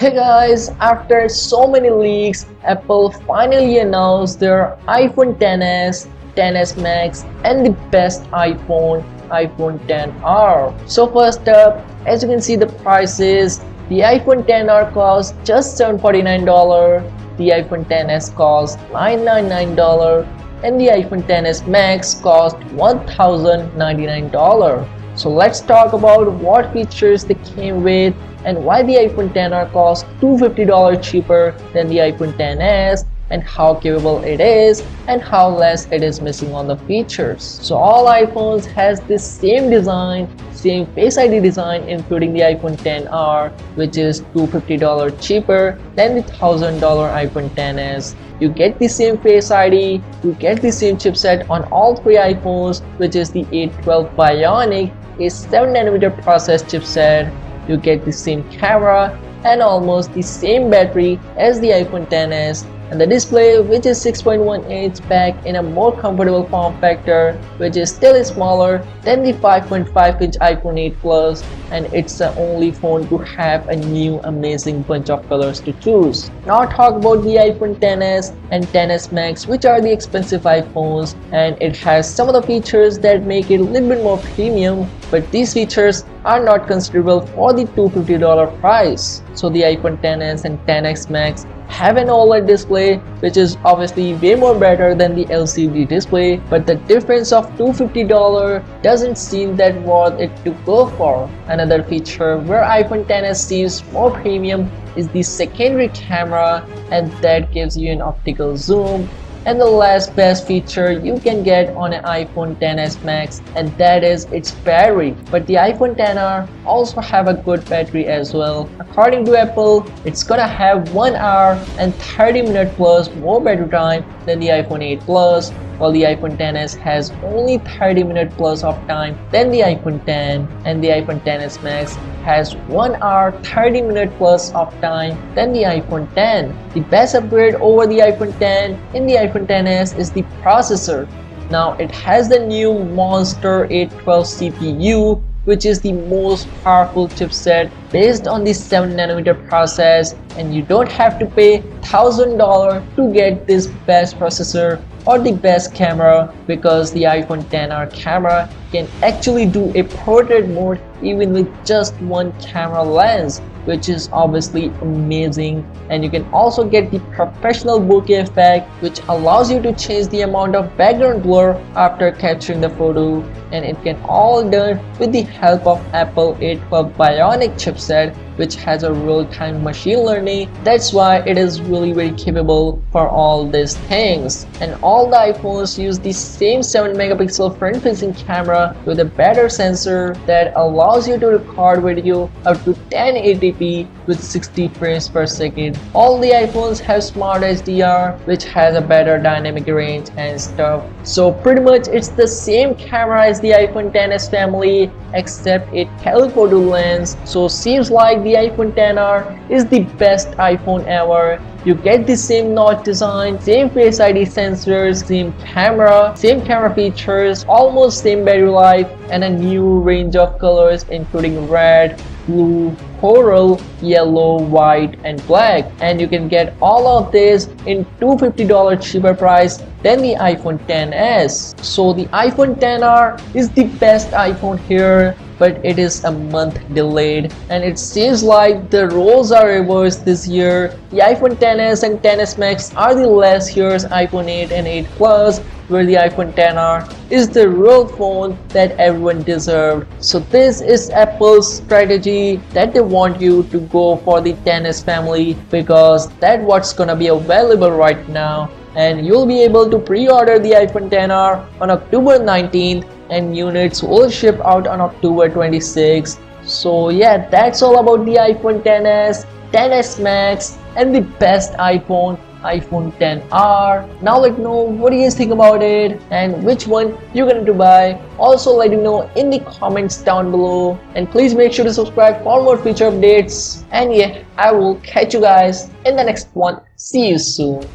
Hey guys, after so many leaks, Apple finally announced their iPhone XS, XS Max and the best iPhone, iPhone XR. So first up, as you can see the prices, the iPhone XR costs just $749, the iPhone XS costs $999 and the iPhone XS Max costs $1,099. So let's talk about what features they came with and why the iPhone XR costs $250 cheaper than the iPhone XS and how capable it is and how less it is missing on the features. So all iPhones has this same design, same Face ID design, including the iPhone XR, which is $250 cheaper than the $1,000 iPhone XS. You get the same Face ID, you get the same chipset on all three iPhones, which is the A12 Bionic, a 7nm process chipset. You get the same camera and almost the same battery as the iPhone XS, and the display, which is 6.1 inch back in a more comfortable form factor, which is still smaller than the 5.5 inch iPhone 8 Plus, and it's the only phone to have a new amazing bunch of colors to choose. Now talk about the iPhone XS and XS Max, which are the expensive iPhones, and it has some of the features that make it a little bit more premium, but these features are not considerable for the $250 price. So the iPhone XS and XS Max have an OLED display, which is obviously way more better than the LCD display, but the difference of $250 doesn't seem that worth it to go for. Another feature where iPhone XS seems more premium is the secondary camera, and that gives you an optical zoom. And the last best feature you can get on an iPhone XS Max, and that is its battery. But the iPhone XR also have a good battery as well. According to Apple, it's gonna have 1 hour and 30 minutes plus more battery time than the iPhone 8 Plus, while the iPhone XS has only 30 minutes plus of time than the iPhone X, and the iPhone XS Max has 1 hour 30 minutes plus of time than the iPhone X. The best upgrade over the iPhone X in the iPhone XS is the processor. Now it has the new Monster 812 CPU, which is the most powerful chipset based on the 7nm process, and you don't have to pay $1,000 to get this best processor or the best camera, because the iPhone XR camera can actually do a portrait mode even with just one camera lens, which is obviously amazing. And you can also get the professional bokeh effect, which allows you to change the amount of background blur after capturing the photo, and it can all done with the help of Apple A12 Bionic chipset, which has a real-time machine learning. That's why it is really very capable for all these things. And all the iPhones use the same 7-megapixel front-facing camera with a better sensor that allows you to record video up to 1080p with 60 frames per second. All the iPhones have Smart HDR, which has a better dynamic range and stuff. So pretty much it's the same camera as the iPhone XS family, except a telephoto lens. So seems like the iPhone XR is the best iPhone ever. You get the same notch design, same Face ID sensors, same camera features, almost same battery life, and a new range of colors including red, blue, coral, yellow, white, and black. And you can get all of this in $250 cheaper price than the iPhone XS. So the iPhone XR is the best iPhone here, but it is a month delayed, and it seems like the roles are reversed this year. The iPhone XS and XS Max are the last year's iPhone 8 and 8 Plus, where the iPhone XR is the real phone that everyone deserved. So this is Apple's strategy, that they want you to go for the XS family because that's what's gonna be available right now. And you'll be able to pre-order the iPhone XR on October 19th, and units will ship out on October 26th. So yeah, that's all about the iPhone XS, XS Max, and the best iPhone, iPhone XR. Now let me know what do you guys think about it and which one you're going to buy. Also let me know in the comments down below, and please make sure to subscribe for more feature updates. And yeah, I will catch you guys in the next one. See you soon.